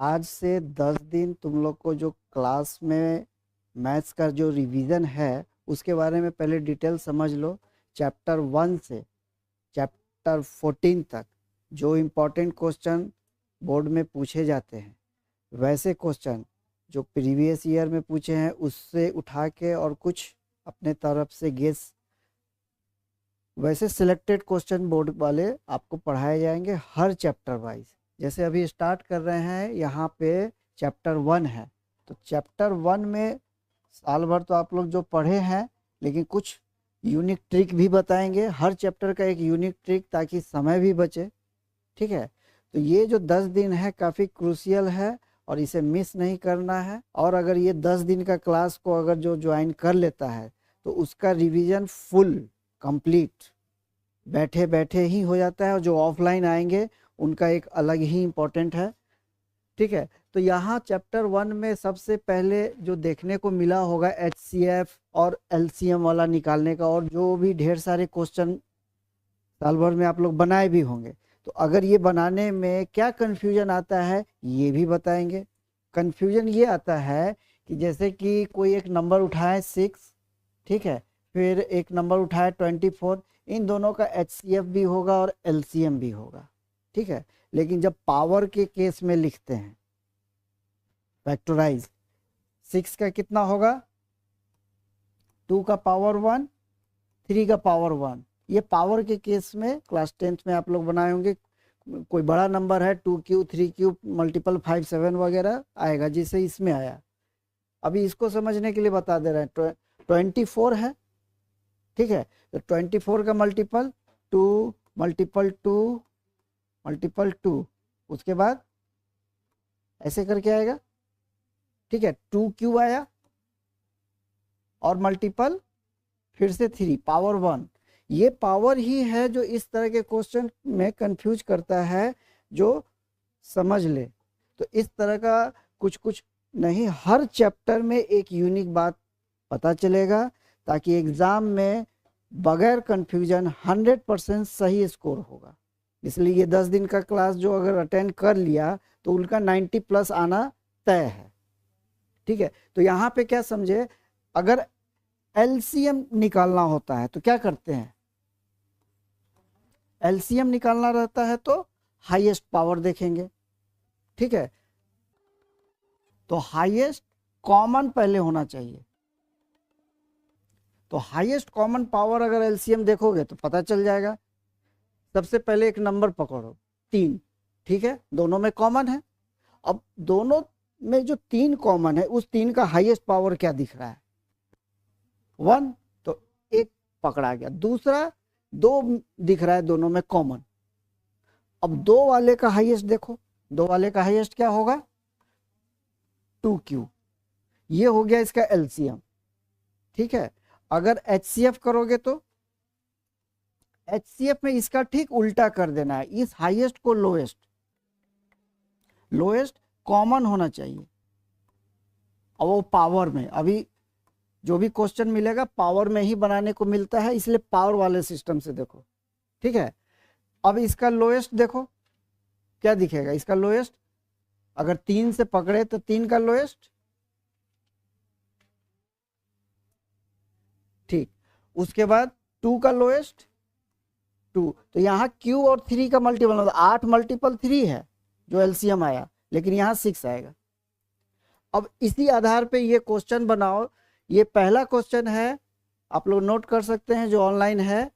आज से 10 दिन तुम लोग को जो क्लास में मैथ्स का जो रिवीजन है उसके बारे में पहले डिटेल समझ लो। चैप्टर 1 से चैप्टर 14 तक जो इम्पोर्टेंट क्वेश्चन बोर्ड में पूछे जाते हैं वैसे क्वेश्चन जो प्रीवियस ईयर में पूछे हैं उससे उठा के और कुछ अपने तरफ से गेस वैसे सिलेक्टेड क्वेश्चन बोर्ड वाले आपको पढ़ाए जाएंगे हर चैप्टर वाइज। जैसे अभी स्टार्ट कर रहे हैं यहाँ पे चैप्टर 1 है, तो चैप्टर 1 में साल भर तो आप लोग जो पढ़े हैं लेकिन कुछ यूनिक ट्रिक भी बताएंगे, हर चैप्टर का एक यूनिक ट्रिक ताकि समय भी बचे। ठीक है, तो ये जो 10 दिन है काफ़ी क्रूशियल है और इसे मिस नहीं करना है। और अगर ये 10 दिन का क्लास को अगर जो ज्वाइन कर लेता है तो उसका रिवीजन फुल कंप्लीट बैठे बैठे ही हो जाता है, और जो ऑफलाइन आएंगे उनका एक अलग ही इम्पोर्टेंट है। ठीक है, तो यहाँ चैप्टर 1 में सबसे पहले जो देखने को मिला होगा HCF और LCM वाला निकालने का, और जो भी ढेर सारे क्वेश्चन साल भर में आप लोग बनाए भी होंगे। तो अगर ये बनाने में क्या कन्फ्यूजन आता है ये भी बताएंगे। कन्फ्यूजन ये आता है कि जैसे कि कोई एक नंबर उठाए 6, ठीक है, फिर एक नंबर उठाए 24, इन दोनों का HCF भी होगा और LCM भी होगा। ठीक है, लेकिन जब पावर के केस में लिखते हैं फैक्टराइज, 6 का कितना होगा 2 का पावर 1, 3 का पावर 1। ये पावर के केस में क्लास 10th में आप लोग बनाए होंगे। कोई बड़ा नंबर है 2 क्यूब 3 क्यूब मल्टीपल 5 7 वगैरह आएगा, जिसे इसमें आया। अभी इसको समझने के लिए बता दे रहे हैं। 24 है, ठीक है, तो 24 का मल्टीपल 2 मल्टीपल 2 मल्टीपल 2, उसके बाद ऐसे करके आएगा। ठीक है, 2 क्यूब आया और मल्टीपल फिर से 3 पावर 1। ये पावर ही है जो इस तरह के क्वेश्चन में कंफ्यूज करता है, जो समझ ले। तो इस तरह का कुछ कुछ नहीं, हर चैप्टर में एक यूनिक बात पता चलेगा ताकि एग्जाम में बगैर कंफ्यूजन 100% सही स्कोर होगा। इसलिए ये 10 दिन का क्लास जो अगर अटेंड कर लिया तो उनका 90+ आना तय है। ठीक है, तो यहाँ पे क्या समझे, अगर LCM निकालना होता है तो क्या करते हैं, LCM निकालना रहता है तो हाईएस्ट पावर देखेंगे। ठीक है, तो हाईएस्ट कॉमन पहले होना चाहिए। तो हाईएस्ट कॉमन पावर अगर LCM देखोगे तो पता चल जाएगा। सबसे पहले एक नंबर पकड़ो 3, ठीक है, दोनों में कॉमन है। अब दोनों में जो 3 कॉमन है उस 3 का हाईएस्ट पावर क्या दिख रहा है 1, तो एक पकड़ा गया। दूसरा 2 दिख रहा है दोनों में कॉमन। अब 2 वाले का हाईएस्ट देखो, 2 वाले का हाईएस्ट क्या होगा 2 क्यूब। ये हो गया इसका LCM। ठीक है, अगर HCF करोगे तो HCF में इसका ठीक उल्टा कर देना है, इस हाईएस्ट को लोएस्ट, लोएस्ट कॉमन होना चाहिए। और वो पावर में, अभी जो भी क्वेश्चन मिलेगा पावर में ही बनाने को मिलता है, इसलिए पावर वाले सिस्टम से देखो। ठीक है, अब इसका लोएस्ट देखो क्या दिखेगा, इसका लोएस्ट अगर 3 से पकड़े तो 3 का लोएस्ट, ठीक, उसके बाद 2 का लोएस्ट 2। तो यहाँ Q और 3 का मल्टीपल मतलब 8 मल्टीपल 3 है जो LCM आया, लेकिन यहाँ 6 आएगा। अब इसी आधार पे ये क्वेश्चन बनाओ। ये पहला क्वेश्चन है, आप लोग नोट कर सकते हैं जो ऑनलाइन है।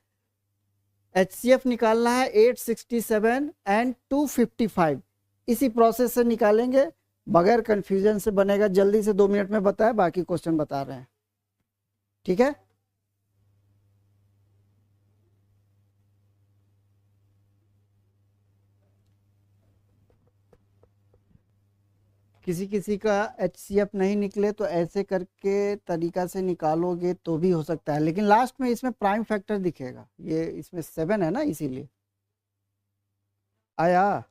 HCF निकालना है 867 एंड 255, इसी प्रोसेस से निकालेंगे, बगैर कंफ्यूजन से बनेगा। जल्दी से 2 मिनट में बताए, बाकी क्वेश्चन बता रहे हैं। ठीक है, किसी किसी का HCF नहीं निकले तो ऐसे करके तरीका से निकालोगे तो भी हो सकता है, लेकिन लास्ट में इसमें प्राइम फैक्टर दिखेगा। ये इसमें 7 है ना, इसीलिए आया।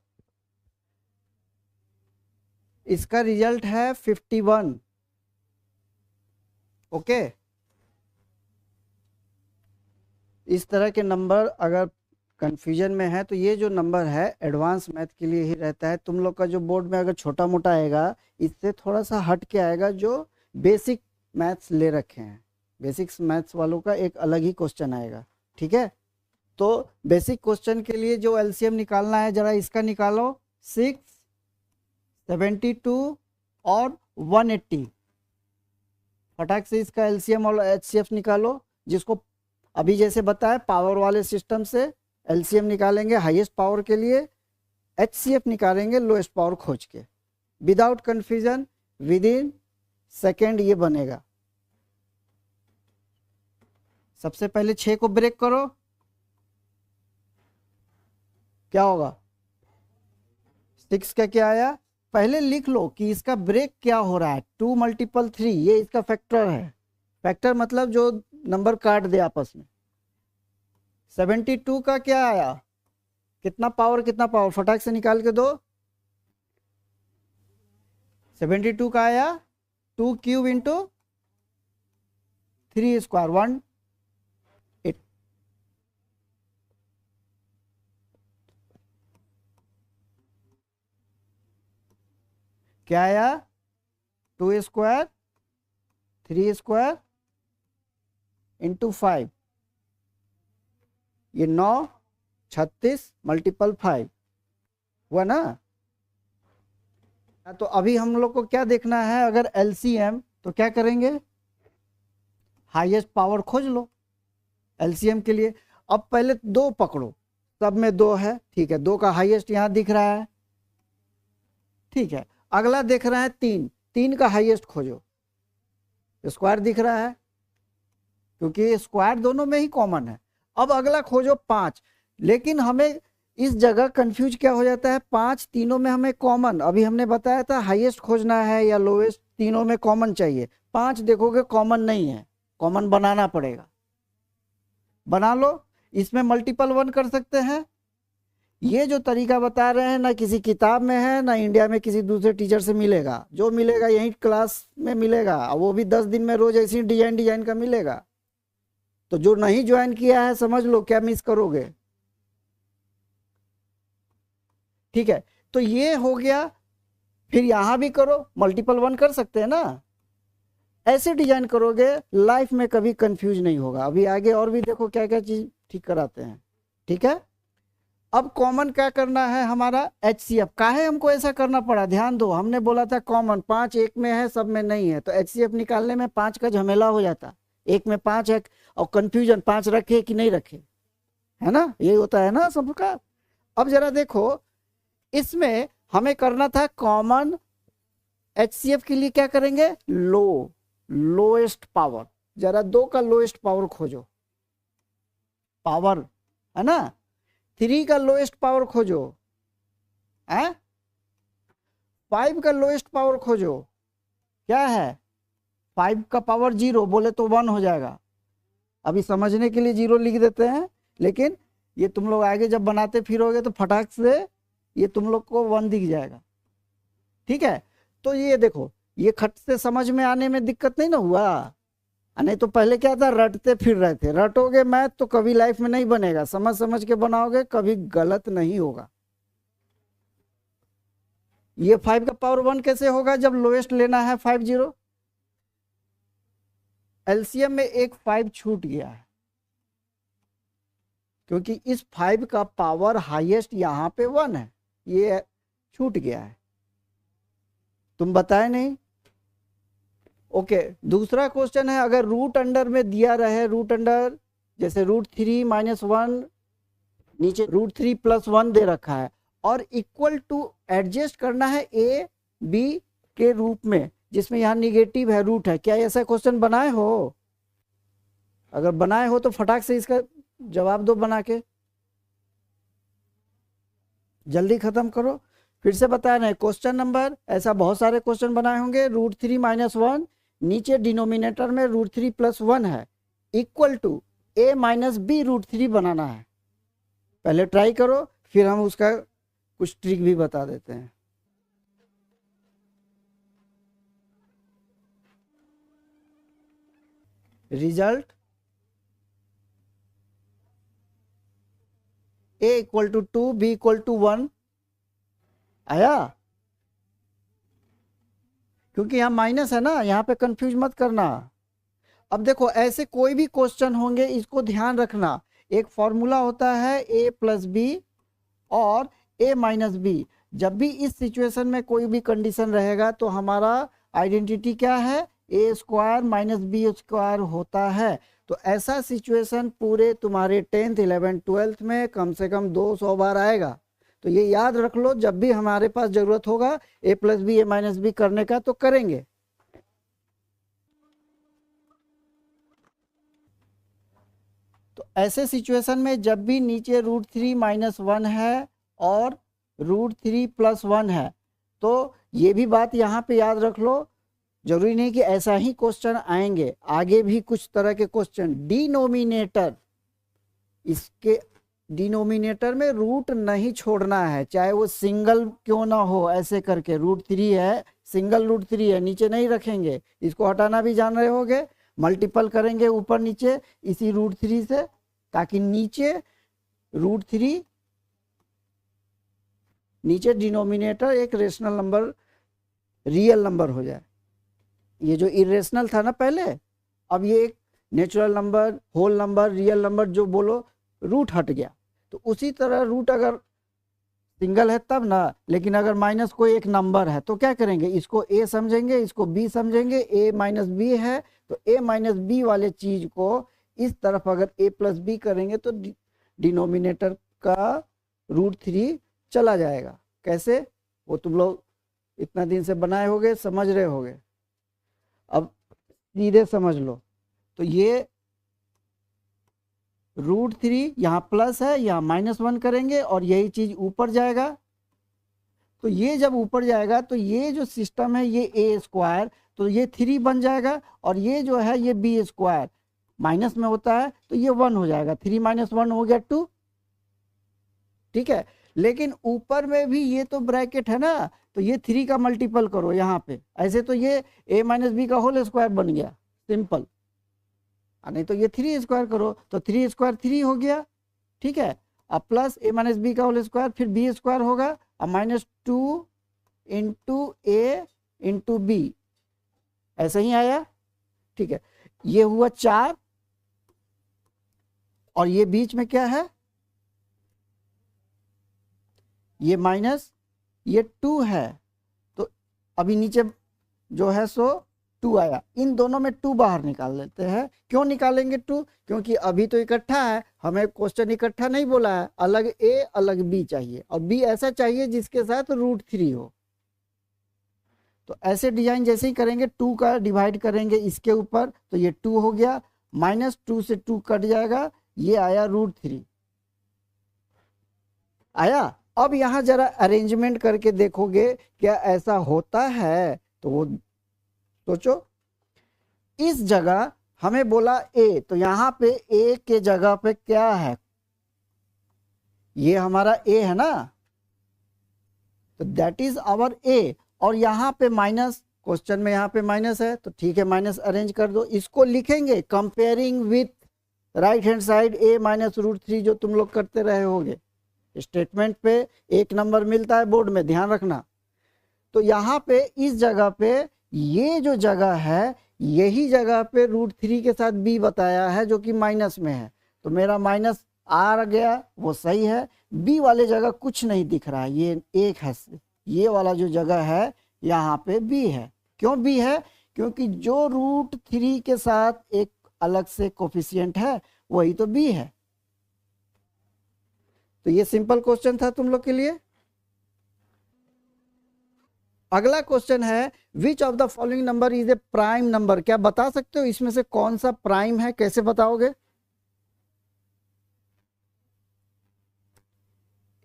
इसका रिजल्ट है 51। ओके, इस तरह के नंबर अगर कंफ्यूजन में है तो ये जो नंबर है एडवांस मैथ के लिए ही रहता है। तुम लोग का जो बोर्ड में अगर छोटा मोटा आएगा इससे थोड़ा सा हट के आएगा, जो बेसिक मैथ्स ले रखे हैं। बेसिक्स मैथ्स वालों का एक अलग ही क्वेश्चन आएगा, ठीक है। तो बेसिक क्वेश्चन के लिए जो एलसीएम निकालना है जरा इसका निकालो, 6, 72 और 180। फटाक से इसका एलसीएम और एचसीएफ निकालो, जिसको अभी जैसे बताया पावर वाले सिस्टम से एलसीएम निकालेंगे हाईएस्ट पावर के लिए, एचसीएफ निकालेंगे लोएस्ट पावर खोज के। Without confusion with in second ये बनेगा। सबसे पहले 6 को ब्रेक करो, क्या होगा? 6 का क्या आया? पहले लिख लो कि इसका ब्रेक क्या हो रहा है। 2 × 3 ये इसका फैक्टर है। फैक्टर मतलब जो नंबर काट दे आपस में। 72 का क्या आया? कितना पावर कितना पावर, फटाक से निकाल के दो। 72 का आया 2 क्यूब इंटू 3 स्क्वायर 1 8। क्या आया? 2 स्क्वायर 3 स्क्वायर इंटू 5, ये 9 36 × 5 हुआ ना। तो अभी हम लोग को क्या देखना है, अगर एलसीएम तो क्या करेंगे, हाईएस्ट पावर खोज लो एलसीएम के लिए। अब पहले 2 पकड़ो, सब में 2 है, ठीक है। 2 का हाईएस्ट यहां दिख रहा है, ठीक है। अगला देख रहे हैं 3, 3 का हाईएस्ट खोजो। स्क्वायर दिख रहा है क्योंकि स्क्वायर दोनों में ही कॉमन है। अब अगला खोजो 5, लेकिन हमें इस जगह कंफ्यूज क्या हो जाता है, 5 तीनों में हमें कॉमन, अभी हमने बताया था हाईएस्ट खोजना है या लोएस्ट, तीनों में कॉमन चाहिए। 5 देखोगे कॉमन नहीं है, कॉमन बनाना पड़ेगा। बना लो, इसमें मल्टीपल 1 कर सकते हैं। ये जो तरीका बता रहे हैं ना किसी किताब में है ना इंडिया में किसी दूसरे टीचर से मिलेगा। जो मिलेगा यही क्लास में मिलेगा, वो भी 10 दिन में रोज ऐसी डिजाइन का मिलेगा। तो जो नहीं ज्वाइन किया है समझ लो क्या मिस करोगे, ठीक है। तो ये हो गया, फिर यहां भी करो, मल्टीपल 1 कर सकते हैं ना। ऐसे डिजाइन करोगे लाइफ में कभी कंफ्यूज नहीं होगा। अभी आगे और भी देखो क्या क्या चीज ठीक कराते हैं, ठीक है। अब कॉमन क्या करना है हमारा, एचसीएफ। काहे हमको ऐसा करना पड़ा, ध्यान दो, हमने बोला था कॉमन 5 एक में है सब में नहीं है, तो एचसीएफ निकालने में 5 का झमेला हो जाता। एक में 5 है और कंफ्यूजन 5 रखे कि नहीं रखे, है ना, यही होता है ना सबका। अब जरा देखो, इसमें हमें करना था कॉमन। एचसीएफ के लिए क्या करेंगे, लोएस्ट पावर। जरा 2 का लोएस्ट पावर खोजो, पावर है ना। 3 का लोएस्ट पावर खोजो, है 5 का लोएस्ट पावर खोजो, क्या है 5 का पावर 0 बोले तो 1 हो जाएगा। अभी समझने के लिए 0 लिख देते हैं, लेकिन ये तुम लोग आगे जब बनाते फिरोगे तो फटाक से ये तुम लोग को 1 दिख जाएगा, ठीक है। तो ये देखो, ये खट से समझ में आने में दिक्कत नहीं ना हुआ। नहीं तो पहले क्या था, रटते फिर रहे थे। रटोगे मैथ तो कभी लाइफ में नहीं बनेगा, समझ समझ के बनाओगे कभी गलत नहीं होगा। ये 5 का पावर 1 कैसे होगा, जब लोएस्ट लेना है 50। एलसीएम में एक 5 छूट गया है क्योंकि इस 5 का पावर हाईएस्ट यहां पे 1 है, ये छूट गया है, तुम बताए नहीं। ओके, दूसरा क्वेश्चन है, अगर रूट अंडर में दिया रहे, रूट अंडर जैसे √3 - 1, नीचे √3 + 1 दे रखा है, और इक्वल टू एडजस्ट करना है ए बी के रूप में, जिसमें यहाँ निगेटिव है, रूट है। क्या ऐसा क्वेश्चन बनाए हो? अगर बनाए हो तो फटाक से इसका जवाब दो बना के, जल्दी खत्म करो। फिर से बता रहे हैं क्वेश्चन नंबर, ऐसा बहुत सारे क्वेश्चन बनाए होंगे। √3 - 1, नीचे डिनोमिनेटर में √3 + 1 है, इक्वल टू a - b √3 बनाना है। पहले ट्राई करो, फिर हम उसका कुछ ट्रिक भी बता देते हैं। Result a equal to 2, b equal to 1 आया, क्योंकि यहाँ माइनस है ना, यहाँ पे कंफ्यूज मत करना। अब देखो ऐसे कोई भी क्वेश्चन होंगे इसको ध्यान रखना, एक फॉर्मूला होता है a प्लस बी और a माइनस बी। जब भी इस सिचुएशन में कोई भी कंडीशन रहेगा तो हमारा आइडेंटिटी क्या है, a square minus B square होता है। तो ऐसा सिचुएशन पूरे तुम्हारे 10th 11th 12th में कम से कम 200 बार आएगा। तो ये याद रख लो, जब भी हमारे पास जरूरत होगा a plus B a minus B करने का तो करेंगे। तो ऐसे सिचुएशन में जब भी नीचे √3 माइनस 1 है और √3 प्लस 1 है, तो ये भी बात यहाँ पे याद रख लो, जरूरी नहीं कि ऐसा ही क्वेश्चन आएंगे, आगे भी कुछ तरह के क्वेश्चन। डिनोमिनेटर, इसके डिनोमिनेटर में रूट नहीं छोड़ना है, चाहे वो सिंगल क्यों ना हो। ऐसे करके √3 है, सिंगल √3 है, नीचे नहीं रखेंगे, इसको हटाना भी जान रहे होगे, मल्टीपल करेंगे ऊपर नीचे इसी √3 से, ताकि नीचे √3 नीचे डिनोमिनेटर एक रेशनल नंबर रियल नंबर हो जाए। ये जो इरेशनल था ना पहले, अब ये एक natural number, whole number, real number जो बोलो, रूट हट गया। तो उसी तरह रूट अगर सिंगल है तब ना, लेकिन अगर माइनस कोई एक नंबर है तो क्या करेंगे, इसको a समझेंगे, इसको b समझेंगे, a माइनस बी है तो a माइनस बी वाले चीज को इस तरफ अगर a प्लस बी करेंगे तो डिनोमिनेटर का √3 चला जाएगा। कैसे, वो तुम लोग इतना दिन से बनाए होगे, समझ रहे होगे, अब सीधे समझ लो। तो ये √3 यहाँ प्लस है, यहाँ -1 करेंगे और यही चीज ऊपर जाएगा। तो ये जब ऊपर जाएगा तो ये जो सिस्टम है ये a स्क्वायर, तो ये 3 बन जाएगा, और ये जो है ये b स्क्वायर माइनस में होता है तो ये 1 हो जाएगा, 3 - 1 हो गया 2। ठीक है, लेकिन ऊपर में भी ये तो ब्रैकेट है ना, तो ये 3 का मल्टीपल करो यहाँ पे, ऐसे तो ये a माइनस बी का होल स्क्वायर बन गया सिंपल, नहीं तो ये 3 स्क्वायर करो तो 3 स्क्वायर 3 हो गया। ठीक है, अब प्लस a माइनस बी का होल स्क्वायर, फिर b स्क्वायर होगा, अब -2 इंटू a इंटू बी, ऐसा ही आया। ठीक है, ये हुआ 4, और ये बीच में क्या है, ये माइनस, ये 2 है, तो अभी नीचे जो है सो 2 आया। इन दोनों में 2 बाहर निकाल लेते हैं। क्यों निकालेंगे 2, क्योंकि अभी तो इकट्ठा है, हमें क्वेश्चन इकट्ठा नहीं बोला है, अलग a अलग b चाहिए, और b ऐसा चाहिए जिसके साथ √3 हो। तो ऐसे डिजाइन जैसे ही करेंगे, 2 का डिवाइड करेंगे इसके ऊपर तो ये 2 हो गया, -2 से 2 कट जाएगा, ये आया √3 आया। अब यहाँ जरा अरेंजमेंट करके देखोगे क्या ऐसा होता है, तो वो सोचो, इस जगह हमें बोला a, तो यहाँ पे a के जगह पे क्या है, ये हमारा a है ना, तो दैट इज आवर a, और यहाँ पे माइनस, क्वेश्चन में यहाँ पे माइनस है तो ठीक है माइनस अरेंज कर दो। इसको लिखेंगे comparing with right hand side a minus √3, जो तुम लोग करते रहे होगे, स्टेटमेंट पे 1 नंबर मिलता है बोर्ड में, ध्यान रखना। तो यहाँ पे इस जगह पे ये जो जगह है, यही जगह पे √3 के साथ b बताया है जो कि माइनस में है, तो मेरा माइनस आ गया, वो सही है। b वाले जगह कुछ नहीं दिख रहा है, ये 1 है, ये वाला जो जगह है यहाँ पे b है। क्यों b है, क्योंकि जो √3 के साथ एक अलग से कोफिशिएंट है वही तो b है। तो ये सिंपल क्वेश्चन था तुम लोग के लिए। अगला क्वेश्चन है, which of the following number is a prime number. क्या बता सकते हो इसमें से कौन सा प्राइम है, कैसे बताओगे?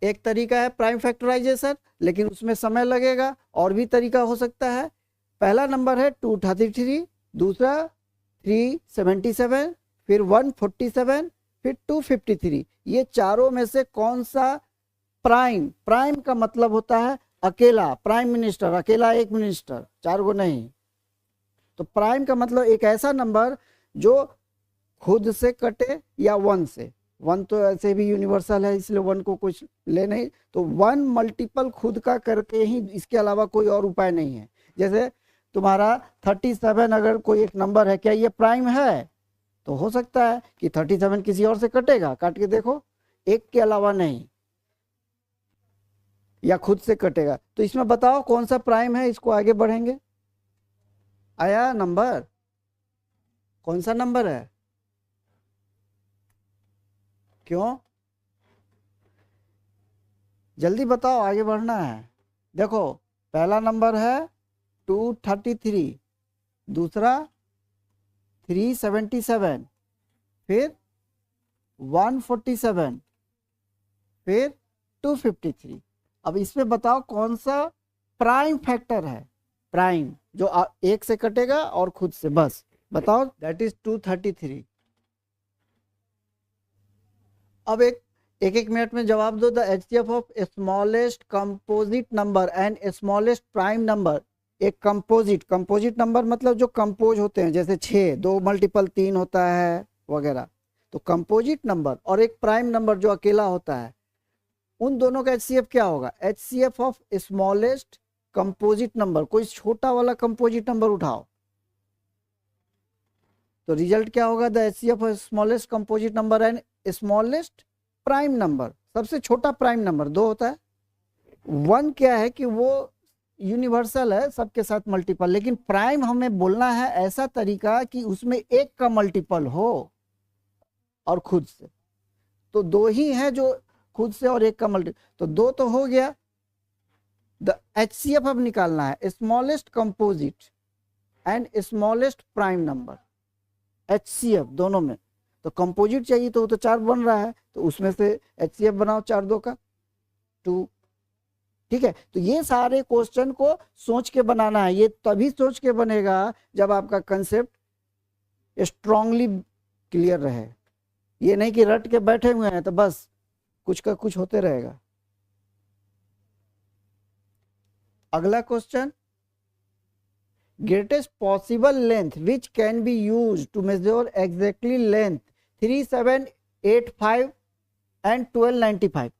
एक तरीका है प्राइम फैक्टराइजेशन, लेकिन उसमें समय लगेगा, और भी तरीका हो सकता है। पहला नंबर है 233, दूसरा 377, फिर 147, फिर 253। ये चारों में से कौन सा प्राइम, प्राइम का मतलब होता है अकेला, प्राइम मिनिस्टर, अकेला एक मिनिस्टर, 4 को नहीं। तो प्राइम का मतलब एक ऐसा नंबर जो खुद से कटे या 1 से, वन तो ऐसे भी यूनिवर्सल है, इसलिए वन को कुछ ले नहीं, तो वन मल्टीपल खुद का करके ही, इसके अलावा कोई और उपाय नहीं है। जैसे तुम्हारा 37 अगर कोई एक नंबर है, क्या ये प्राइम है? तो हो सकता है कि 37 किसी और से कटेगा, काट के देखो, एक के अलावा नहीं, या खुद से कटेगा। तो इसमें बताओ कौन सा प्राइम है, इसको आगे बढ़ेंगे। आया नंबर? कौन सा नंबर है? क्यों? जल्दी बताओ, आगे बढ़ना है। देखो पहला नंबर है 233, दूसरा 377, फिर 147, फिर 253। अब इसमें बताओ कौन सा प्राइम फैक्टर है, प्राइम जो एक से कटेगा और खुद से, बस बताओ। That is 233। अब एक मिनट में जवाब दो। The HCF of smallest composite number and smallest prime number. एक कंपोजिट नंबर मतलब जो कंपोज होते हैं, जैसे 6, 2 मल्टीपल 3 होता है वगैरह, तो कंपोजिट नंबर, और एक प्राइम नंबर जो अकेला होता है, उन दोनों का एचसीएफ क्या होगा? HCF of smallest composite number. कोई छोटा वाला कंपोजिट नंबर उठाओ, तो रिजल्ट क्या होगा? The HCF of smallest composite number and smallest prime number. सबसे छोटा प्राइम नंबर 2 होता है। 1 क्या है कि वो यूनिवर्सल है, सबके साथ मल्टीपल, लेकिन प्राइम हमें बोलना है ऐसा तरीका कि उसमें एक का मल्टीपल हो और खुद से। तो 2 ही है जो खुद से, और एक का मल्टीपल, तो 2 तो हो गया। द एचसीएफ अब निकालना है smallest composite and smallest prime number, HCF दोनों में। तो कंपोजिट चाहिए तो वो तो 4 बन रहा है, तो उसमें से एचसीएफ बनाओ 4 2 का 2। ठीक है, तो ये सारे क्वेश्चन को सोच के बनाना है। ये तभी सोच के बनेगा जब आपका कंसेप्ट स्ट्रांगली क्लियर रहे। ये नहीं कि रट के बैठे हुए हैं तो बस कुछ का कुछ होते रहेगा। अगला question, greatest possible length which can be used to measure exactly length 3785 and 1295।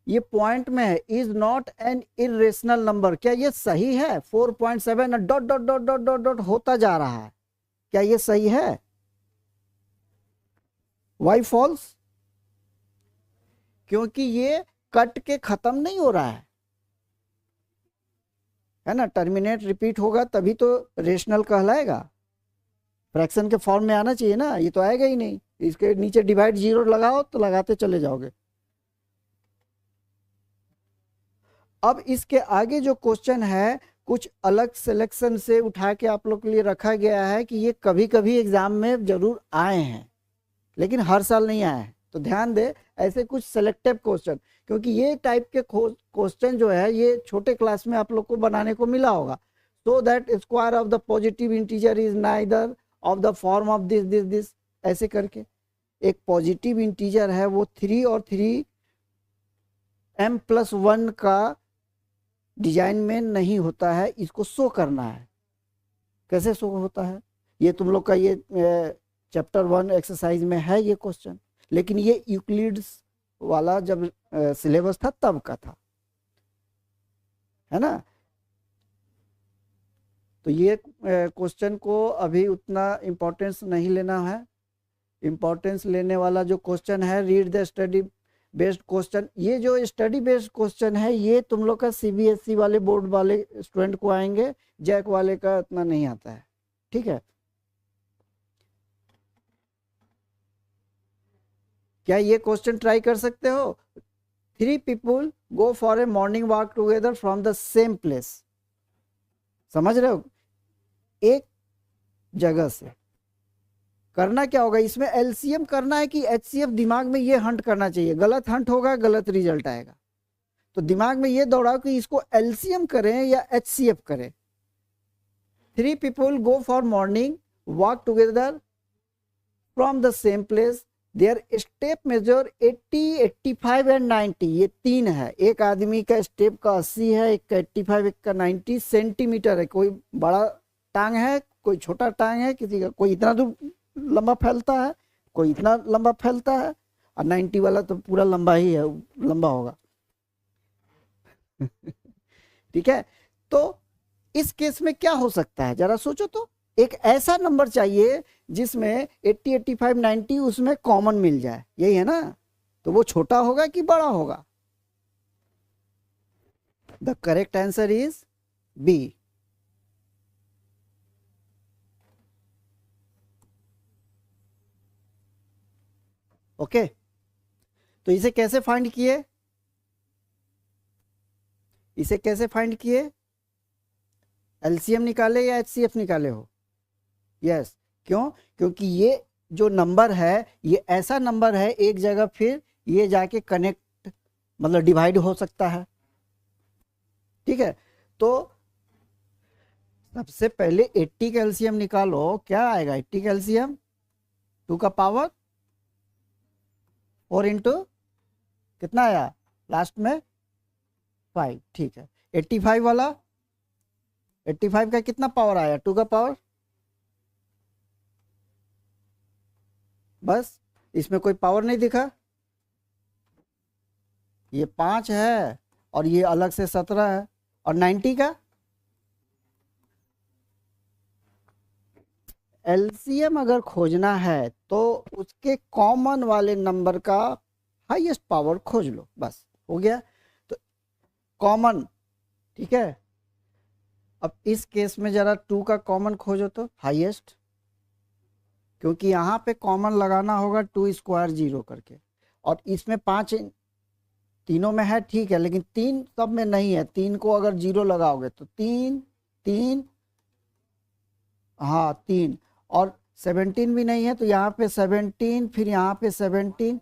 ये पॉइंट में है, is not an irrational number. क्या ये सही है? 4.7 dot dot dot dot dot dot होता जा रहा है, क्या ये सही है? Why false? क्योंकि ये कट के खत्म नहीं हो रहा है ना, टर्मिनेट रिपीट होगा तभी तो रेशनल कहलाएगा। फ्रैक्शन के फॉर्म में आना चाहिए ना, ये तो आएगा ही नहीं। इसके नीचे डिवाइड 0 लगाओ तो लगाते चले जाओगे। अब इसके आगे जो क्वेश्चन है कुछ अलग सिलेक्शन से उठा के आप लोग के लिए रखा गया है कि ये कभी कभी एग्जाम में जरूर आए हैं, लेकिन हर साल नहीं आए हैं। तो ध्यान दे, ऐसे कुछ सेलेक्टिव क्वेश्चन, क्योंकि ये टाइप के क्वेश्चन जो है ये छोटे क्लास में आप लोग को बनाने को मिला होगा। So that square of the positive integer is neither of the form of this this this, ऐसे करके। एक पॉजिटिव इंटीजर है वो 3 और 3m+1 का डिजाइन में नहीं होता है, इसको शो करना है। कैसे शो होता है? ये तुम लोग का ये चैप्टर 1 एक्सरसाइज में है ये क्वेश्चन, लेकिन ये यूक्लिड्स वाला जब सिलेबस था तब का था, है ना। तो ये क्वेश्चन को अभी उतना इम्पोर्टेंस नहीं लेना है। इम्पोर्टेंस लेने वाला जो क्वेश्चन है, read the study based question. ये जो स्टडी बेस्ड क्वेश्चन है ये तुम लोग का सीबीएसई वाले बोर्ड वाले स्टूडेंट को आएंगे, जैक वाले का इतना नहीं आता है। ठीक है, क्या ये क्वेश्चन ट्राई कर सकते हो? 3 people go for a morning walk together from the same place. समझ रहे हो? एक जगह से करना क्या होगा, इसमें एलसीएम करना है कि एचसीएफ। दिमाग में ये हंट करना चाहिए, गलत हंट होगा गलत रिजल्ट आएगा। तो दिमाग में ये दौड़ाओ कि इसको एलसीएम करें या एचसीएफ करें। 3 people go for morning walk together from the same place, their step measure 80, 85 and 90। ये 3 है, एक आदमी का स्टेप का 80 है, एक का 85, एक का 90 सेंटीमीटर है। कोई बड़ा टांग है, कोई छोटा टांग है, किसी का कोई इतना दूर लंबा फैलता है, कोई इतना लंबा फैलता है, और 90 वाला तो पूरा लंबा ही है, लंबा होगा। ठीक है, तो इस केस में क्या हो सकता है जरा सोचो तो। एक ऐसा नंबर चाहिए जिसमें 80, 85, 90 उसमें कॉमन मिल जाए, यही है ना। तो वो छोटा होगा कि बड़ा होगा? The correct answer is B. Okay, तो इसे कैसे फाइंड किए? इसे कैसे फाइंड किए? एलसीएम निकाले या एचसीएफ निकाले हो? यस। क्यों? क्योंकि ये जो नंबर है ये ऐसा नंबर है, एक जगह फिर ये जाके कनेक्ट मतलब डिवाइड हो सकता है। ठीक है, तो सबसे पहले 80 का एलसीएम निकालो, क्या आएगा 80 का एलसीएम? 2 का पावर 4 इंटू कितना आया लास्ट में? 5। ठीक है, 85 वाला, 85 का कितना पावर आया? 2 का पावर। बस, इसमें कोई पावर नहीं दिखा। ये 5 है और ये अलग से 17 है। और 90 का एलसीएम अगर खोजना है तो उसके कॉमन वाले नंबर का हाईएस्ट पावर खोज लो, बस हो गया। तो कॉमन, ठीक है। अब इस केस में जरा 2 का कॉमन खोजो तो हाईएस्ट, क्योंकि यहाँ पे कॉमन लगाना होगा 2 स्क्वायर 0 करके। और इसमें 5 तीनों में है, ठीक है, लेकिन 3 सब में नहीं है। 3 को अगर 0 लगाओगे तो 3 3, हाँ 3, और 17 भी नहीं है, तो यहाँ पे 17, फिर यहाँ पे 17,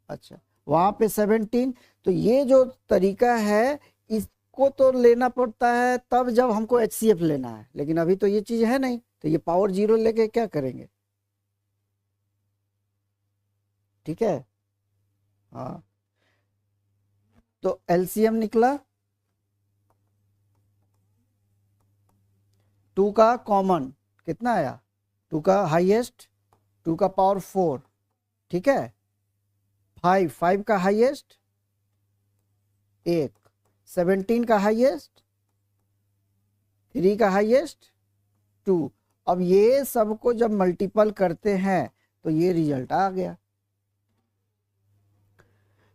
अच्छा वहाँ पे 17। तो ये जो तरीका है इसको तो लेना पड़ता है तब जब हमको एचसीएफ लेना है, लेकिन अभी तो ये चीज़ है नहीं, तो ये पावर 0 लेके क्या करेंगे? ठीक है, हाँ। तो एलसीएम निकला 2 का कॉमन कितना आया? 2 का हाईएस्ट, 2 का पावर 4, ठीक है। 5 का हाईएस्ट 1, 17 का हाईएस्ट, 3 का हाईएस्ट 2। अब ये सबको जब मल्टीपल करते हैं तो ये रिजल्ट आ गया।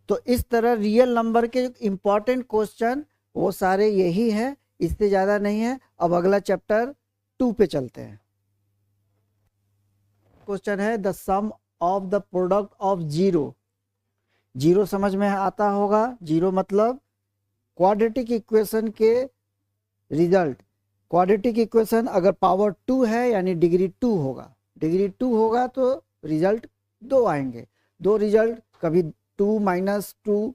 तो इस तरह रियल नंबर के इंपॉर्टेंट क्वेश्चन वो सारे यही है, इससे ज्यादा नहीं है। अब अगला चैप्टर 2 पे चलते हैं। क्वेश्चन है the sum of the product of zero. Zero समझ में आता होगा, जीरो मतलब क्वाड्रेटिक इक्वेशन के रिजल्ट। क्वाड्रेटिक इक्वेशन अगर पावर 2 है यानी डिग्री 2 होगा, डिग्री 2 होगा तो रिजल्ट 2 आएंगे। 2 रिजल्ट, कभी 2 - 2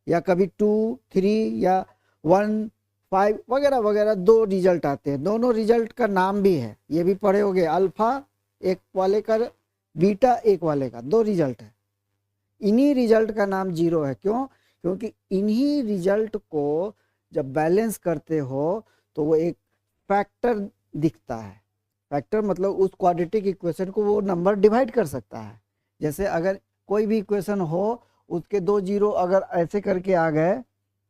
या कभी 2 3 या 1 5 वगैरह वगैरह 2 रिजल्ट आते हैं। दोनों रिजल्ट का नाम भी है, ये भी पढ़े होंगे, अल्फा एक वाले का, बीटा एक वाले का, 2 रिजल्ट है। इन्हीं रिजल्ट का नाम जीरो है। क्यों? क्योंकि इन्हीं रिजल्ट को जब बैलेंस करते हो तो वो एक फैक्टर दिखता है। फैक्टर मतलब उस क्वाड्रेटिक इक्वेशन को वो नंबर डिवाइड कर सकता है। जैसे अगर कोई भी इक्वेशन हो, उसके 2 जीरो अगर ऐसे करके आ गए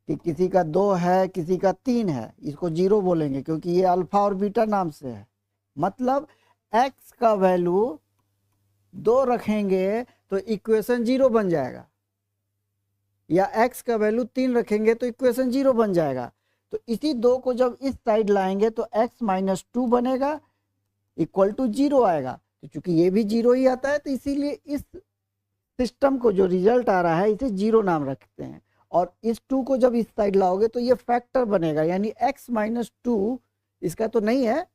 कि किसी का 2 है किसी का 3 है, इसको जीरो बोलेंगे क्योंकि ये अल्फा और बीटा नाम से है। मतलब x का वैल्यू 2 रखेंगे तो इक्वेशन जीरो बन जाएगा, या x का वैल्यू 3 रखेंगे तो इक्वेशन जीरो बन जाएगा। तो इसी 2 को जब इस साइड लाएंगे तो x - 2 बनेगा इक्वल टू 0 आएगा। तो चूंकि ये भी 0 ही आता है तो इसीलिए इस सिस्टम को जो रिजल्ट आ रहा है इसे 0 नाम रखते हैं। और इस 2 को जब इस साइड लाओगे तो ये फैक्टर बनेगा, यानी x - 2 इसका तो नहीं है,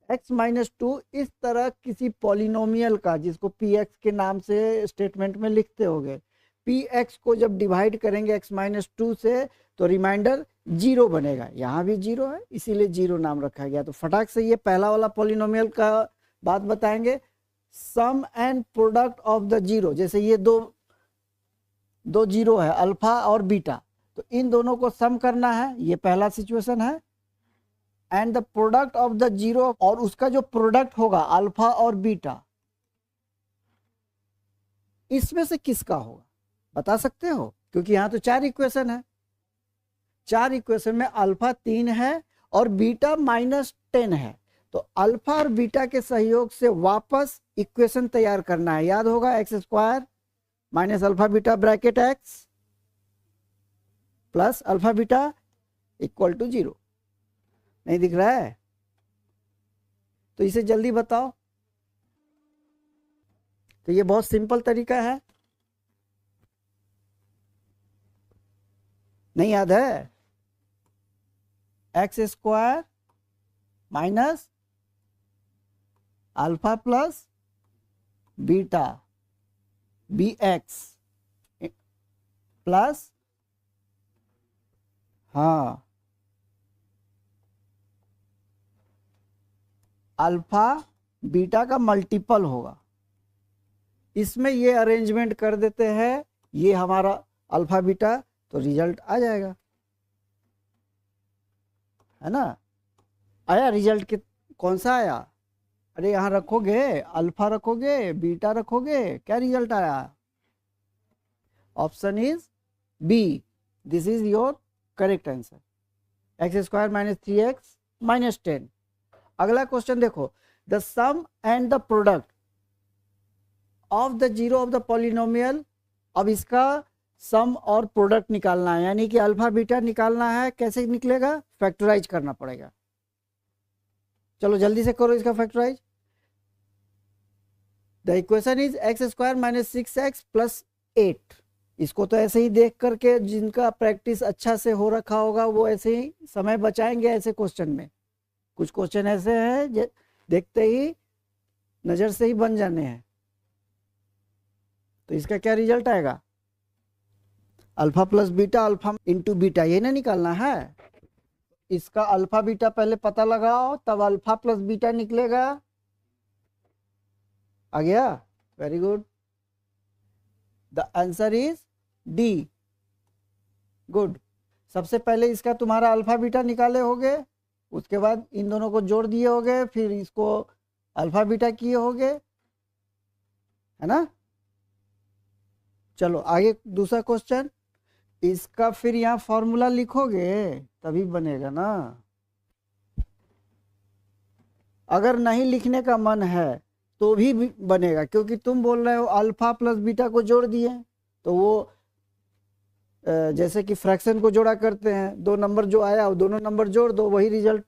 x - 2 इस तरह किसी पॉलिनोमियल का, जिसको px के नाम से स्टेटमेंट में लिखते होगे, px को जब डिवाइड करेंगे x - 2 से तो रिमाइंडर 0 बनेगा। यहाँ भी 0 है इसीलिए 0 नाम रखा गया। तो फटाक से ये पहला वाला पॉलिनोमियल का बात बताएंगे, sum and product of the zero. जैसे ये दो जीरो है, अल्फा और बीटा, तो इन दोनों को सम करना है, ये पहला सिचुएशन है। And the product of the zero, और उसका जो प्रोडक्ट होगा अल्फा और बीटा, इसमें से किसका होगा, बता सकते हो? क्योंकि यहाँ तो 4 इक्वेशन है, 4 इक्वेशन में अल्फा 3 है और बीटा -10 है। तो अल्फा और बीटा के सहयोग से वापस इक्वेशन तैयार करना है। याद होगा x² minus alpha beta bracket x plus alpha beta equal to 0। नहीं दिख रहा है? तो इसे जल्दी बताओ। तो ये बहुत सिंपल तरीका है, नहीं याद है? x² minus alpha plus beta bx plus, हाँ, अल्फा बीटा का मल्टीपल होगा। इसमें ये अरेंजमेंट कर देते हैं, ये हमारा अल्फा बीटा, तो रिजल्ट आ जाएगा, है ना? आया रिजल्ट? कि कौन सा आया? अरे यहाँ रखोगे, अल्फा रखोगे, बीटा रखोगे, क्या रिजल्ट आया? Option is B, this is your correct answer, x² minus 3x minus 10। अगला क्वेश्चन देखो, the sum and the product of the zero of the polynomial. अब इसका सम और प्रोडक्ट निकालना है, यानी कि अल्फा बीटा निकालना है। कैसे निकलेगा? फैक्टराइज करना पड़ेगा। चलो जल्दी से करो इसका factorize. The equation is x² minus 6x plus 8। इसको तो ऐसे ही देख करके, जिनका प्रैक्टिस अच्छा से हो रखा होगा वो ऐसे ही समय बचाएंगे ऐसे क्वेश्चन में। कुछ क्वेश्चन ऐसे हैं देखते ही नजर से ही बन जाने हैं। तो इसका क्या रिजल्ट आएगा? Alpha plus beta, alpha into beta, ये ना निकालना है। इसका अल्फा बीटा पहले पता लगाओ, तब अल्फा प्लस बीटा निकलेगा। आ गया? Very good. The answer is D. Good. सबसे पहले इसका तुम्हारा अल्फा बीटा निकाले होगे, उसके बाद इन दोनों को जोड़ दिए होगे, फिर इसको अल्फा बीटा किए होगे, है ना? चलो आगे दूसरा क्वेश्चन। इसका फिर यहाँ फॉर्मूला लिखोगे तभी बनेगा ना। अगर नहीं लिखने का मन है तो भी बनेगा, क्योंकि तुम बोल रहे हो अल्फा प्लस बीटा को जोड़ दिए, तो वो जैसे कि फ्रैक्शन को जोड़ा करते हैं, 2 नंबर जो आया वो दोनों नंबर जोड़ दो, वही रिजल्ट।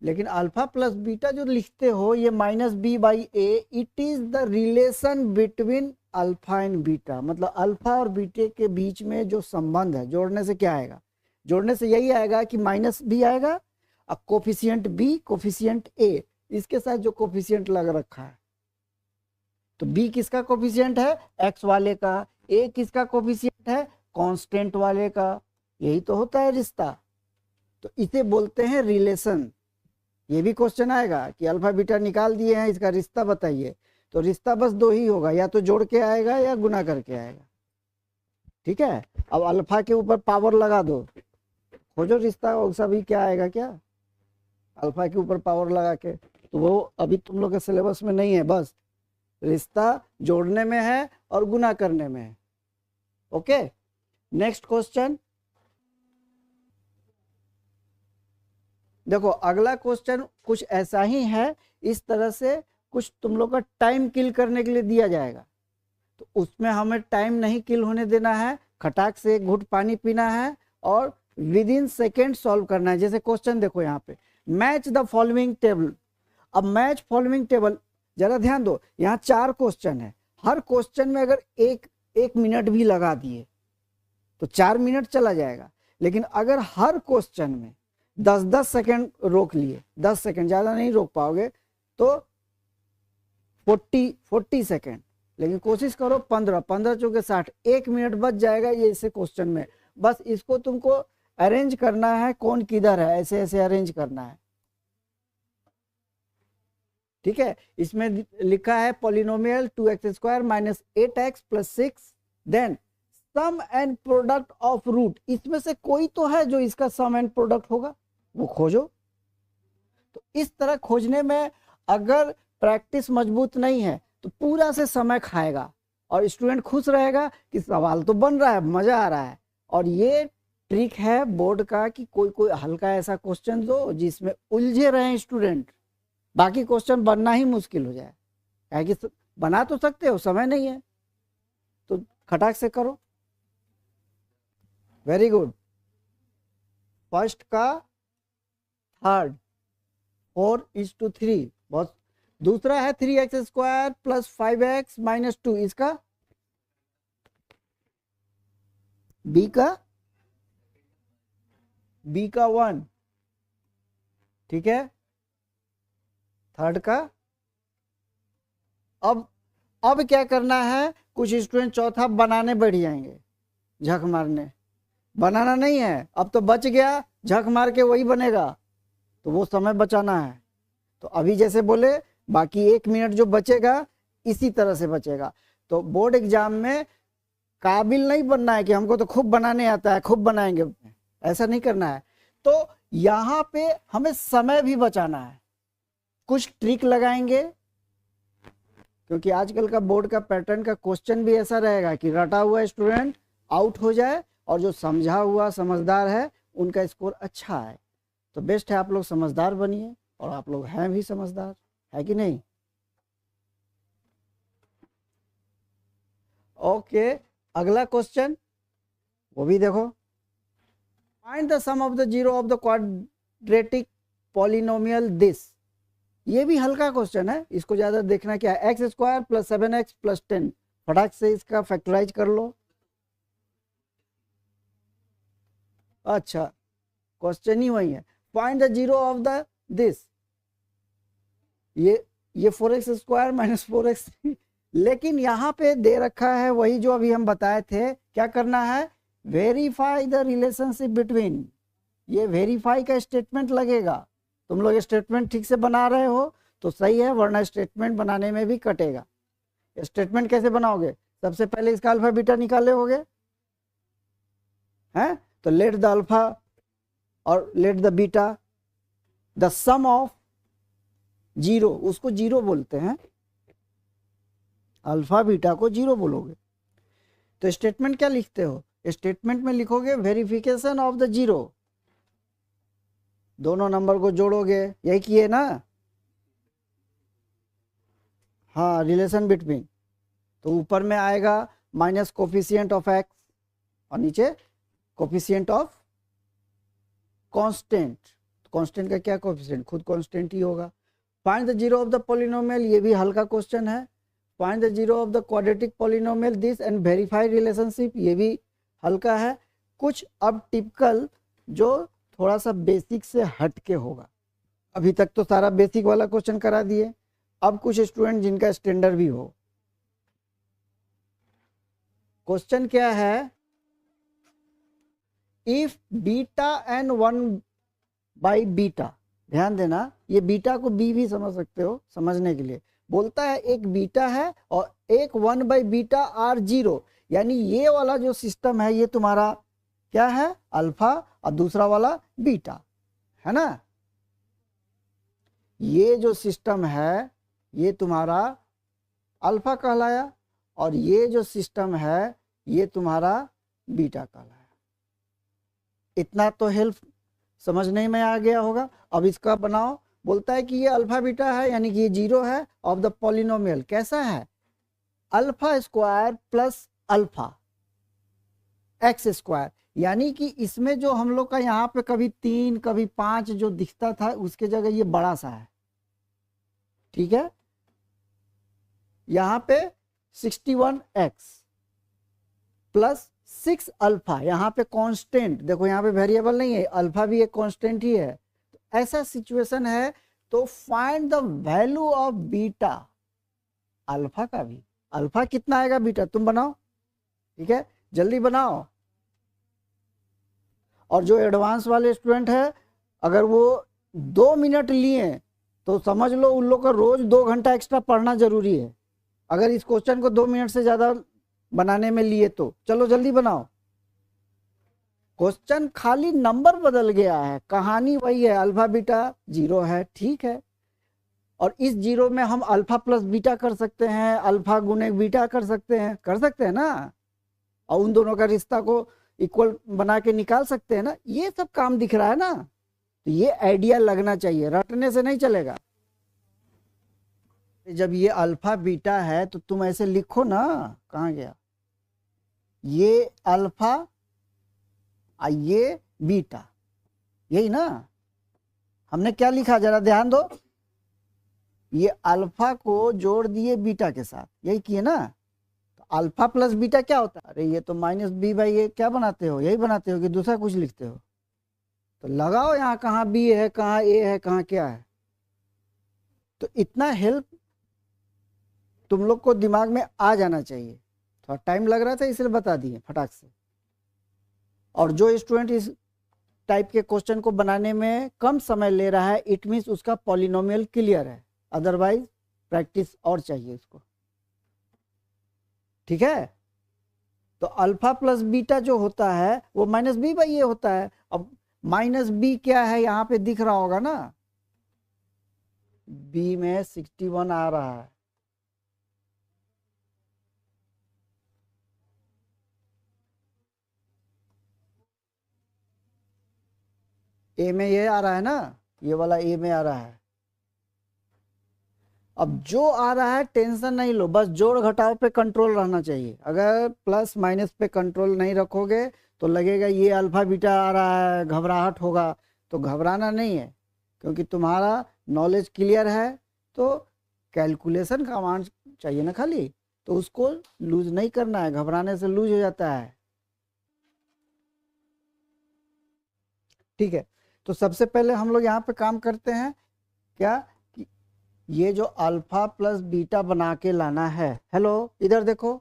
लेकिन अल्फा प्लस बीटा जो लिखते हो, ये -b/a, it is the relation between alpha and beta. मतलब अल्फा और बीटे के बीच में जो संबंध है, जोड़ने से क्या आएगा? जोड़ने से यही आएगा कि -b आएगा, अब कोफिशिएंट b, कोफिशिएंट a, इसके साथ जो कोफिशिएंट लग रखा है, तो b किसका कोफिशिएंट है? x वाले का। a किसका कोफिशिएंट है? कांस्टेंट वाले का। यही तो होता है रिश्ता, तो इसे बोलते हैं रिलेशन। ये भी क्वेश्चन आएगा कि अल्फा बीटा निकाल दिए हैं, इसका रिश्ता बताइए। तो रिश्ता बस 2 ही होगा, या तो जोड़ के आएगा या गुना करके आएगा। ठीक है? अब अल्फा के ऊपर पावर लगा दो, खोजो रिश्ता, वो सभी क्या आएगा? क्या अल्फा के ऊपर पावर लगा के? तो वो अभी तुम लोग के सिलेबस में नहीं है, बस रिश्ता जोड़ने में है और गुना करने में है। ओके, नेक्स्ट क्वेश्चन देखो। अगला क्वेश्चन कुछ ऐसा ही है, इस तरह से कुछ तुम लोग का टाइम किल करने के लिए दिया जाएगा, तो उसमें हमें टाइम नहीं किल होने देना है। खटाक से एक घूंट पानी पीना है और विद इन सेकेंड सॉल्व करना है। जैसे क्वेश्चन देखो यहाँ पे, मैच द फॉलोइंग टेबल। अब मैच फॉलोइंग टेबल, जरा ध्यान दो, यहाँ 4 क्वेश्चन है। हर क्वेश्चन में अगर एक मिनट भी लगा दिए तो 4 मिनट चला जाएगा। लेकिन अगर हर क्वेश्चन में 10-10 सेकेंड रोक लिए, 10 सेकेंड, ज़्यादा नहीं रोक पाओगे तो 40 सेकेंड, लेकिन कोशिश करो 15 चौके 60, 1 मिनट बच जाएगा ये इसे क्वेश्चन में। बस इसको तुमको अरेंज करना है, कौन किधर है, ऐसे ऐसे अरेंज करना है। ठीक है? इसमें लिखा है polynomial 2x² minus 8x plus 6, then sum and product of root. इसमें से कोई तो है जो इसका सम एंड प्रोडक्ट होगा, वो खोजो। तो इस तरह खोजने में अगर प्रैक्टिस मजबूत नहीं है तो पूरा से समय खाएगा और स्टूडेंट खुश रहेगा कि सवाल तो बन रहा है, मजा आ रहा है। और ये ट्रिक है बोर्ड का कि कोई कोई हल्का ऐसा क्वेश्चन दो जिसमें उलझे रहे स्टूडेंट, बाकी क्वेश्चन बनना ही मुश्किल हो जाए। है कि बना तो सकते हो, समय नहीं है तो खटाक से करो। Very good. फर्स्ट का थर्ड 4:3 बहुत। दूसरा है 3x² + 5x - 2, इसका बी का 1, ठीक है। थर्ड का अब क्या करना है, कुछ स्टूडेंट चौथा बनाने बैठ जाएंगे, झक मारने। बनाना नहीं है, अब तो बच गया, झक मार के वही बनेगा, तो वो समय बचाना है। तो अभी जैसे बोले बाकी 1 मिनट जो बचेगा इसी तरह से बचेगा। तो बोर्ड एग्जाम में काबिल नहीं बनना है कि हमको तो खूब बनाने आता है, खूब बनाएंगे, ऐसा नहीं करना है। तो यहाँ पे हमें समय भी बचाना है, कुछ ट्रिक लगाएंगे, क्योंकि आजकल का बोर्ड का पैटर्न का क्वेश्चन भी ऐसा रहेगा कि रटा हुआ स्टूडेंट आउट हो जाए और जो समझा हुआ समझदार है उनका स्कोर अच्छा है। तो बेस्ट है आप लोग समझदार बनिए, और आप लोग हैं भी समझदार, है कि नहीं। ओके, अगला क्वेश्चन वो भी देखो। Find the sum of the zero of the quadratic polynomial this. ये भी हल्का क्वेश्चन है, इसको ज्यादा देखना क्या है। x² + 7x + 10, फटाक से इसका फैक्टराइज कर लो। अच्छा, क्वेश्चन ही वही है, find the zero of the this. ये 4x² - 4x लेकिन यहाँ पे दे रखा है वही जो अभी हम बताए थे। क्या करना है, वेरीफाई द रिलेशनशिप बिटवीन। ये वेरीफाई का स्टेटमेंट लगेगा। तुम लोग स्टेटमेंट ठीक से बना रहे हो तो सही है, वरना स्टेटमेंट बनाने में भी कटेगा। स्टेटमेंट कैसे बनाओगे, सबसे पहले इसका अल्फा बीटा निकाले होगे, हैं। तो लेट द अल्फा और let the beta the sum of zero, उसको जीरो बोलते हैं, अल्फा बीटा को जीरो बोलोगे। तो स्टेटमेंट क्या लिखते हो, स्टेटमेंट में लिखोगे वेरिफिकेशन ऑफ द जीरो, दोनों नंबर को जोड़ोगे, यही किए ना। हाँ, रिलेशन बिटवीन। तो ऊपर में आएगा माइनस कोफिशिएंट ऑफ x और नीचे कोफिशिएंट ऑफ कांस्टेंट। कांस्टेंट का क्या कोफिशिएंट, खुद कांस्टेंट ही होगा। Find the zero of the polynomial, ये भी हल्का क्वेश्चन है। Find the zero of the quadratic polynomial this and verify relationship, ये भी हल्का है। कुछ अब टिपिकल जो थोड़ा सा बेसिक से हट के होगा। अभी तक तो सारा बेसिक वाला क्वेश्चन करा दिए, अब कुछ स्टूडेंट जिनका स्टैंडर्ड भी हो। क्वेश्चन क्या है, इफ बीटा n 1/बीटा, ध्यान देना, ये बीटा को बी भी समझ सकते हो समझने के लिए। बोलता है एक बीटा है और एक 1/बीटा आर 0, यानी ये वाला जो सिस्टम है ये तुम्हारा क्या है, अल्फा, और दूसरा वाला बीटा है ना। ये जो सिस्टम है ये तुम्हारा अल्फा कहलाया और ये जो सिस्टम है ये तुम्हारा बीटा कहलाया। इतना तो हेल्प समझने में आ गया होगा। अब इसका बनाओ, बोलता है कि ये अल्फा बीटा है यानी कि ये जीरो है ऑफ द पॉलिनोमियल। कैसा है, α² + अल्फा x², यानी कि इसमें जो हम लोग का यहाँ पे कभी 3 कभी 5 जो दिखता था उसके जगह ये बड़ा सा है, ठीक है। यहाँ पे 61x + 6 अल्फा, यहाँ पे कांस्टेंट, देखो यहाँ पे वेरिएबल नहीं है, अल्फा भी एक कांस्टेंट ही है। तो ऐसा सिचुएशन है, तो find the value of beta, alpha का भी। अल्फा कितना आएगा बीटा तुम बनाओ, ठीक है, जल्दी बनाओ। और जो एडवांस वाले स्टूडेंट है अगर वो 2 मिनट लिए तो समझ लो उन लोग का रोज 2 घंटा एक्स्ट्रा पढ़ना जरूरी है, अगर इस क्वेश्चन को 2 मिनट से ज्यादा बनाने में लिए तो। चलो जल्दी बनाओ। क्वेश्चन खाली नंबर बदल गया है, कहानी वही है, अल्फा बीटा 0 है, ठीक है। और इस जीरो में हम अल्फा प्लस बीटा कर सकते हैं, अल्फा गुने बीटा कर सकते हैं ना, और उन दोनों का रिश्ता को इक्वल बना के निकाल सकते हैं ना। ये सब काम दिख रहा है ना, तो ये आइडिया लगना चाहिए, रटने से नहीं चलेगा। जब ये अल्फा बीटा है तो तुम ऐसे लिखो ना, कहाँ गया, ये अल्फा और ये बीटा, यही ना। हमने क्या लिखा जरा ध्यान दो, ये अल्फा को जोड़ दिए बीटा के साथ, यही किए ना। तो अल्फा प्लस बीटा क्या होता है, अरे ये तो माइनस बी बाई ए, क्या बनाते हो, यही बनाते हो कि दूसरा कुछ लिखते हो? तो लगाओ यहाँ, कहाँ बी है, कहाँ ए है, कहाँ क्या है। तो इतना हेल्प तुम लोग को दिमाग में आ जाना चाहिए। थोड़ा टाइम लग रहा था इसलिए बता दिए फटाक से। और जो स्टूडेंट इस टाइप के क्वेश्चन को बनाने में कम समय ले रहा है, इट मीन्स उसका पॉलिनोमियल क्लियर है, अदरवाइज प्रैक्टिस और चाहिए उसको। ठीक है, तो अल्फा प्लस बीटा जो होता है वो माइनस बी बाई ए होता है। अब माइनस बी क्या है, यहाँ पे दिख रहा होगा ना, बी में 61 आ रहा है, ए में ये आ रहा है ना, ये वाला ए में आ रहा है। अब जो आ रहा है टेंशन नहीं लो, बस जोड़ घटाव पे कंट्रोल रहना चाहिए। अगर प्लस माइनस पे कंट्रोल नहीं रखोगे तो लगेगा ये अल्फा बीटा आ रहा है, घबराहट होगा। तो घबराना नहीं है, क्योंकि तुम्हारा नॉलेज क्लियर है। तो कैलकुलेशन का मान चाहिए ना खाली, तो उसको लूज नहीं करना है, घबराने से लूज हो जाता है। ठीक है, तो सबसे पहले हम लोग यहाँ पे काम करते हैं क्या, कि ये जो अल्फा प्लस बीटा बना के लाना है। हेलो, इधर देखो,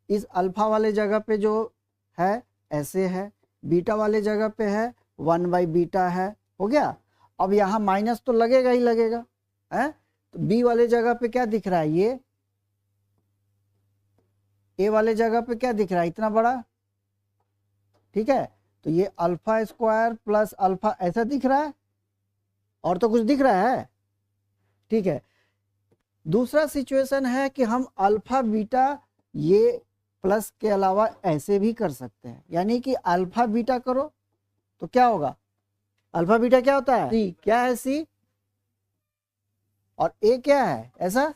इस अल्फा वाले जगह पे जो है ऐसे है, बीटा वाले जगह पे है 1/बीटा है, हो गया। अब यहाँ माइनस तो लगेगा ही लगेगा है, तो बी वाले जगह पे क्या दिख रहा है, ये ए वाले जगह पे क्या दिख रहा है, इतना बड़ा। ठीक है, तो ये अल्फा स्क्वायर प्लस अल्फा ऐसा दिख रहा है, और तो कुछ दिख रहा है। ठीक है, दूसरा सिचुएशन है कि हम अल्फा बीटा ये प्लस के अलावा ऐसे भी कर सकते हैं, यानी कि अल्फा बीटा करो तो क्या होगा, अल्फा बीटा क्या होता है, सी क्या है, सी, और ए क्या है ऐसा,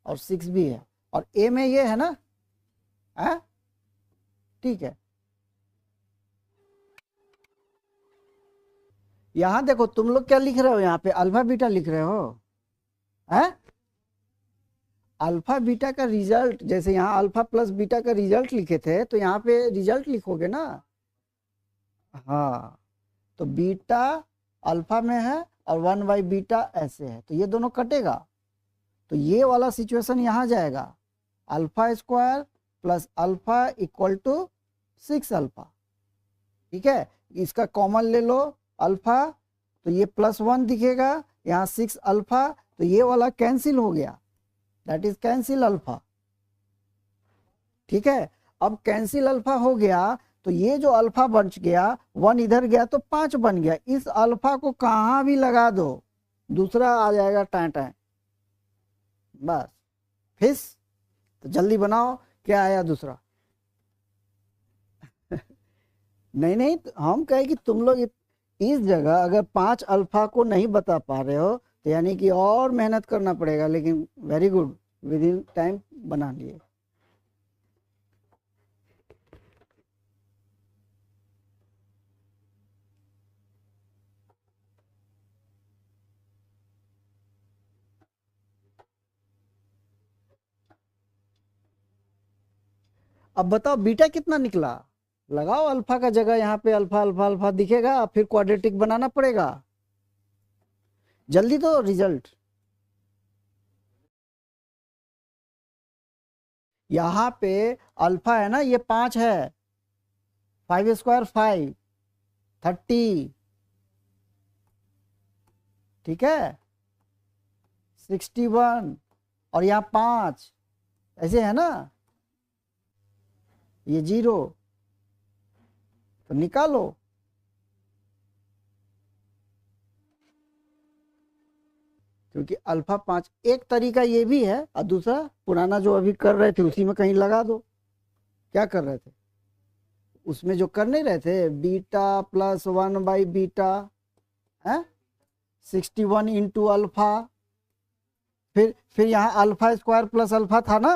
और 6 भी है, और ए में ये है ना, है? ठीक है, यहां देखो तुम लोग क्या लिख रहे हो, यहाँ पे अल्फा बीटा लिख रहे हो, है? अल्फा बीटा का रिजल्ट, जैसे यहाँ अल्फा प्लस बीटा का रिजल्ट लिखे थे, तो यहाँ पे रिजल्ट लिखोगे ना। हाँ, तो बीटा अल्फा में है और 1/बीटा ऐसे है, तो ये दोनों कटेगा, तो ये वाला सिचुएशन यहाँ जाएगा, alpha square plus alpha equal to 6 alpha. ठीक है, इसका कॉमन ले लो अल्फा, तो ये +1 दिखेगा, यहाँ 6 अल्फा, तो ये वाला कैंसिल हो गया, दैट इज कैंसिल अल्फा। ठीक है, अब कैंसिल अल्फा हो गया, तो ये जो अल्फा बच गया 1 इधर गया तो 5 बन गया। इस अल्फा को कहाँ भी लगा दो दूसरा आ जाएगा टाँ, बस फिस। तो जल्दी बनाओ, क्या आया दूसरा? नहीं नहीं, हम कहे कि तुम लोग इस जगह अगर 5 अल्फा को नहीं बता पा रहे हो तो यानी कि और मेहनत करना पड़ेगा, लेकिन very good, with in time बना लिए। अब बताओ बीटा कितना निकला, लगाओ अल्फा का जगह, यहाँ पे अल्फा अल्फा अल्फा दिखेगा, फिर क्वाड्रेटिक बनाना पड़ेगा, जल्दी दो रिजल्ट। यहाँ पे अल्फा है ना, ये 5 है, 5 स्क्वायर 5, 30, ठीक है, 61, और यहाँ 5 ऐसे है ना, ये 0, तो निकालो। क्योंकि अल्फा 5 एक तरीका ये भी है, और दूसरा पुराना जो अभी कर रहे थे उसी में कहीं लगा दो। क्या कर रहे थे उसमें, जो कर नहीं रहे थे, बीटा प्लस 1/बीटा है 61 इंटू अल्फा, फिर यहाँ अल्फा स्क्वायर प्लस अल्फा था ना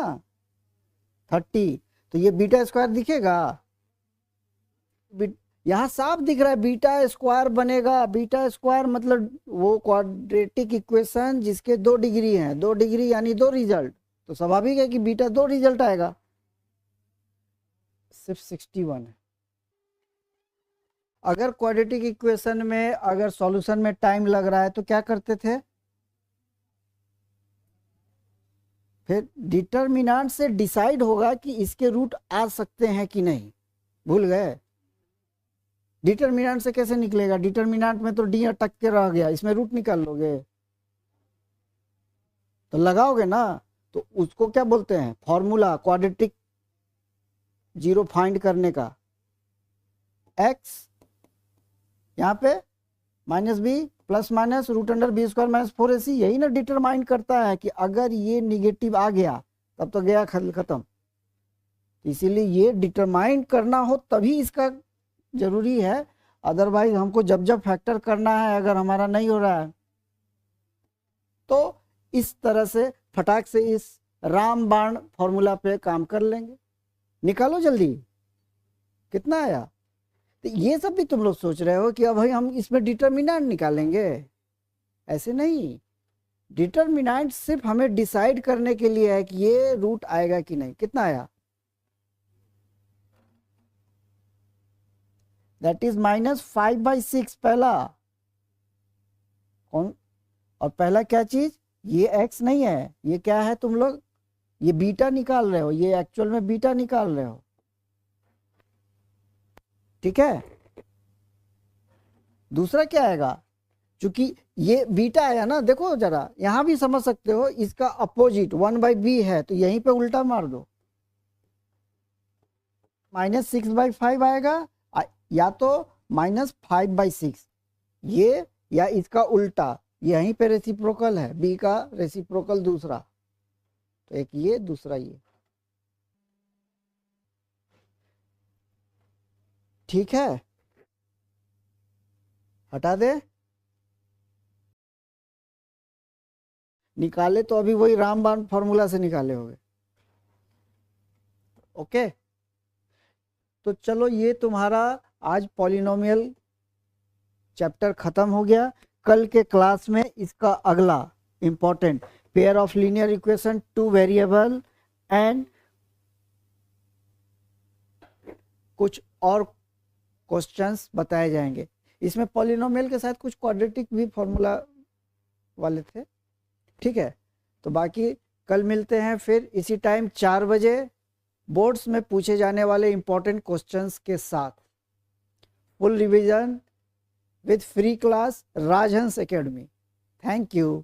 30, तो ये बीटा स्क्वायर दिखेगा, यहाँ साफ दिख रहा है बीटा स्क्वायर बनेगा। बीटा स्क्वायर मतलब वो क्वाड्रेटिक इक्वेशन जिसके 2 डिग्री हैं, 2 डिग्री यानी 2 रिजल्ट, तो स्वाभाविक है कि बीटा 2 रिजल्ट आएगा। सिर्फ 61 है। अगर क्वाड्रेटिक इक्वेशन में अगर सॉल्यूशन में टाइम लग रहा है तो क्या करते थे, फिर डिटरमिनेंट से डिसाइड होगा कि इसके रूट आ सकते हैं कि नहीं। भूल गए, डिटरमिनेंट से कैसे निकलेगा, डिटरमिनेंट में तो डी अटक के रह गया, इसमें रूट निकाल लोगे तो लगाओगे ना, तो उसको क्या बोलते हैं, फॉर्मूला क्वाड्रेटिक जीरो फाइंड करने का। एक्स यहाँ पे minus B plus minus root under B square minus 4ac, यही ना डिटरमाइन करता है कि अगर ये निगेटिव आ गया तब तो गया खत्म। इसीलिए ये डिटरमाइन करना हो तभी इसका जरूरी है, अदरवाइज हमको जब जब फैक्टर करना है अगर हमारा नहीं हो रहा है तो इस तरह से फटाक से इस रामबाण फॉर्मूला पे काम कर लेंगे। निकालो जल्दी, कितना आया। तो ये सब भी तुम लोग सोच रहे हो कि अब भाई हम इसमें डिटरमिनेंट निकालेंगे, ऐसे नहीं। डिटरमिनेंट सिर्फ हमें डिसाइड करने के लिए है कि ये रूट आएगा कि नहीं। कितना आया, दैट इज -5/6 पहला कौन, और पहला क्या चीज, ये x नहीं है, ये क्या है, तुम लोग ये बीटा निकाल रहे हो, ये एक्चुअल में बीटा निकाल रहे हो, ठीक है। दूसरा क्या आएगा, क्योंकि ये बीटा आया ना, देखो जरा यहां भी समझ सकते हो, इसका अपोजिट 1/b है तो यहीं पे उल्टा मार दो, -6/5 आएगा, या तो -5/6 ये, या इसका उल्टा, यहीं पे रेसिप्रोकल है, b का रेसिप्रोकल दूसरा, तो एक ये दूसरा ये, ठीक है। हटा दे, निकाले तो अभी वही रामबाण फॉर्मूला से निकाले होंगे, ओके। तो चलो ये तुम्हारा आज पॉलिनोमियल चैप्टर खत्म हो गया। कल के क्लास में इसका अगला important pair of linear equation 2 variable and कुछ और क्वेश्चंस बताए जाएंगे। इसमें पॉलिनोमियल के साथ कुछ क्वाड्रेटिक भी फॉर्मूला वाले थे, ठीक है। तो बाकी कल मिलते हैं फिर इसी टाइम 4 बजे बोर्ड्स में पूछे जाने वाले इंपॉर्टेंट क्वेश्चंस के साथ। Full revision with free class Rajhans academy. Thank you.